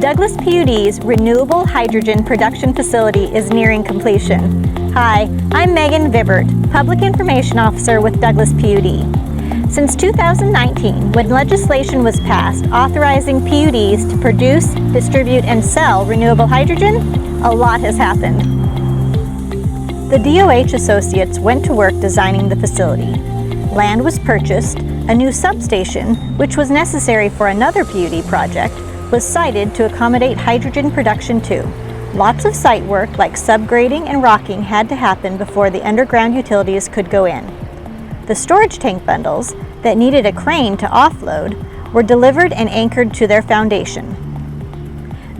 Douglas PUD's renewable hydrogen production facility is nearing completion. Hi, I'm Megan Vibert, Public Information Officer with Douglas PUD. Since 2019, when legislation was passed authorizing PUDs to produce, distribute, and sell renewable hydrogen, a lot has happened. The DOH associates went to work designing the facility. Land was purchased, a new substation, which was necessary for another PUD project, was sited to accommodate hydrogen production too. Lots of site work like subgrading and rocking had to happen before the underground utilities could go in. The storage tank bundles that needed a crane to offload were delivered and anchored to their foundation.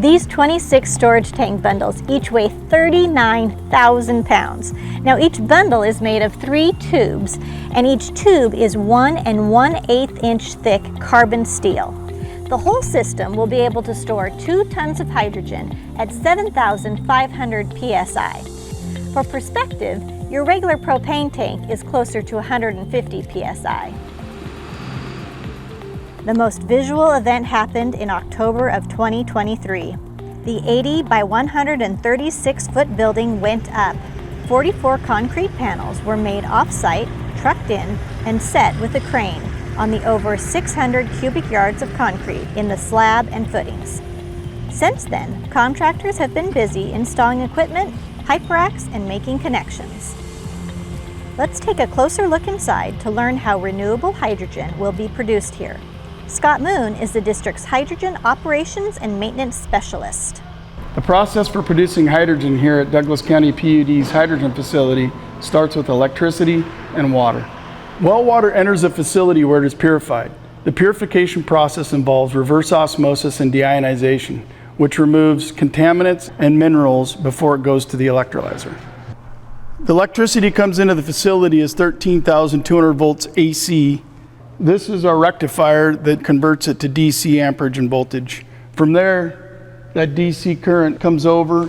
These 26 storage tank bundles each weigh 39,000 pounds. Now each bundle is made of 3 tubes, and each tube is 1 1/8 inch thick carbon steel. The whole system will be able to store 2 tons of hydrogen at 7,500 psi. For perspective, your regular propane tank is closer to 150 psi. The most visual event happened in October of 2023. The 80 by 136 foot building went up. 44 concrete panels were made off-site, trucked in, and set with a crane on the over 600 cubic yards of concrete in the slab and footings. Since then, contractors have been busy installing equipment, pipe racks, and making connections. Let's take a closer look inside to learn how renewable hydrogen will be produced here. Scott Moon is the district's hydrogen operations and maintenance specialist. The process for producing hydrogen here at Douglas County PUD's hydrogen facility starts with electricity and water. Well water enters a facility where it is purified. The purification process involves reverse osmosis and deionization, which removes contaminants and minerals before it goes to the electrolyzer. The electricity comes into the facility as 13,200 volts AC. This is our rectifier that converts it to DC amperage and voltage. From there, that DC current comes over.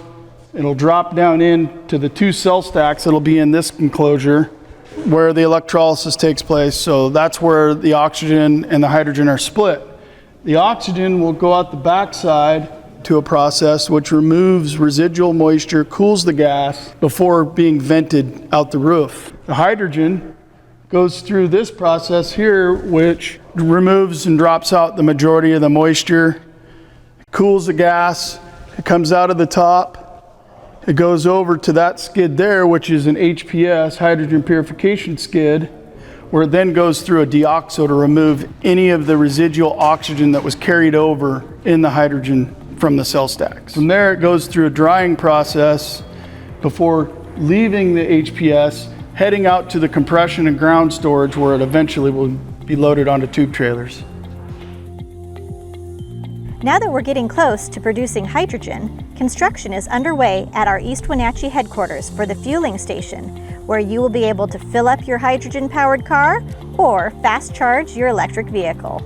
It'll drop down into the 2 cell stacks that'll be in this enclosure where the electrolysis takes place. So that's where the oxygen and the hydrogen are split. The oxygen will go out the backside to a process which removes residual moisture, cools the gas before being vented out the roof. The hydrogen goes through this process here, which removes and drops out the majority of the moisture, cools the gas, it comes out of the top, it goes over to that skid there, which is an HPS, hydrogen purification skid, where it then goes through a deoxo to remove any of the residual oxygen that was carried over in the hydrogen from the cell stacks. From there, it goes through a drying process before leaving the HPS, heading out to the compression and ground storage where it eventually will be loaded onto tube trailers. Now that we're getting close to producing hydrogen, construction is underway at our East Wenatchee headquarters for the fueling station, where you will be able to fill up your hydrogen-powered car or fast charge your electric vehicle.